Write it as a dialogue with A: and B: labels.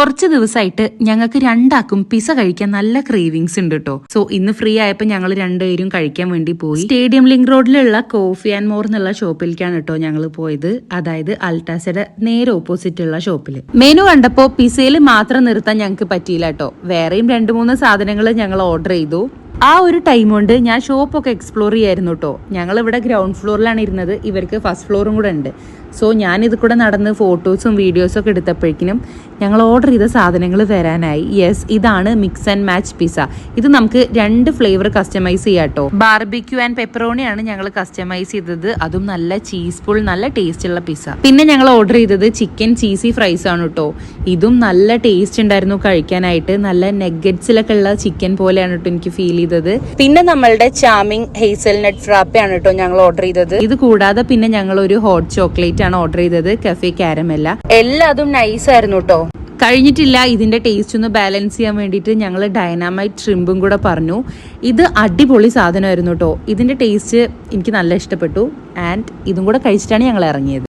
A: കുറച്ച് ദിവസമായിട്ട് ഞങ്ങൾക്ക് രണ്ടാക്കും പിസ കഴിക്കാൻ നല്ല ക്രേവിങ്സ് ഉണ്ട് കേട്ടോ. സോ ഇന്ന് ഫ്രീ ആയപ്പോൾ ഞങ്ങൾ രണ്ടുപേരും കഴിക്കാൻ വേണ്ടി പോയി. സ്റ്റേഡിയം ലിങ്ക് റോഡിലുള്ള കോഫി ആൻഡ് മോർ എന്നുള്ള ഷോപ്പിലേക്കാണ് കേട്ടോ ഞങ്ങൾ പോയത്. അതായത് അൾട്ടാസയുടെ നേരെ ഓപ്പോസിറ്റ് ഉള്ള ഷോപ്പിൽ. മെനു കണ്ടപ്പോൾ പിസയിൽ മാത്രം നിർത്താൻ ഞങ്ങൾക്ക് പറ്റിയില്ല കേട്ടോ. വേറെയും 2-3 സാധനങ്ങൾ ഞങ്ങൾ ഓർഡർ ചെയ്തു. ആ ഒരു ടൈം കൊണ്ട് ഞാൻ ഷോപ്പൊക്കെ എക്സ്പ്ലോർ ചെയ്യായിരുന്നു കേട്ടോ. ഞങ്ങൾ ഇവിടെ ഗ്രൗണ്ട് ഫ്ലോറിലാണ് ഇരുന്നത്, ഇവർക്ക് ഫസ്റ്റ് ഫ്ലോറും കൂടെ ഉണ്ട്. സോ ഞാനിത് കൂടെ നടന്ന് ഫോട്ടോസും വീഡിയോസും ഒക്കെ എടുത്തപ്പോഴേക്കിനും ഞങ്ങൾ ഓർഡർ ചെയ്ത സാധനങ്ങൾ വരാനായി. യെസ്, ഇതാണ് മിക്സ് ആൻഡ് മാച്ച് പിസ്സ. ഇത് നമുക്ക് 2 ഫ്ലേവർ കസ്റ്റമൈസ് ചെയ്യാം കേട്ടോ. ബാർബിക്യൂ ആൻഡ് പെപ്പറോണിയാണ് ഞങ്ങൾ കസ്റ്റമൈസ് ചെയ്തത്. അതും നല്ല ചീസ് ഫുൾ, നല്ല ടേസ്റ്റ് ഉള്ള പിസ്സ. പിന്നെ ഞങ്ങൾ ഓർഡർ ചെയ്തത് ചിക്കൻ ചീസി ഫ്രൈസ് ആണ് കേട്ടോ. ഇതും നല്ല ടേസ്റ്റ് ഉണ്ടായിരുന്നു കഴിക്കാനായിട്ട്. നല്ല നെഗറ്റ്സിലൊക്കെ ഉള്ള ചിക്കൻ പോലെയാണ് കേട്ടോ എനിക്ക് ഫീൽ ചെയ്തത്. പിന്നെ നമ്മളുടെ ചാമിങ് ഹേസൽനട്ട് ഫ്രാപ്പ ആണ് കേട്ടോ ഞങ്ങൾ ഓർഡർ ചെയ്തത്. ഇത് കൂടാതെ പിന്നെ ഞങ്ങൾ ഒരു ഹോട്ട് ചോക്ലേറ്റ് ആണ് ഓർഡർ ചെയ്തത്, കഫേ കാരമല്ല. എല്ലാതും നൈസ് ആയിരുന്നു കേട്ടോ. കഴിഞ്ഞിട്ടില്ല, ഇതിന്റെ ടേസ്റ്റ് ഒന്ന് ബാലൻസ് ചെയ്യാൻ വേണ്ടിയിട്ട് ഞങ്ങൾ ഡൈനാമൈറ്റ് ഷ്രിമ്പും കൂടെ പറഞ്ഞു. ഇത് അടിപൊളി സാധനമായിരുന്നു കേട്ടോ. ഇതിന്റെ ടേസ്റ്റ് എനിക്ക് നല്ല ഇഷ്ടപ്പെട്ടു. ആൻഡ് ഇതും കൂടെ കഴിച്ചിട്ടാണ് ഞങ്ങൾ ഇറങ്ങിയത്.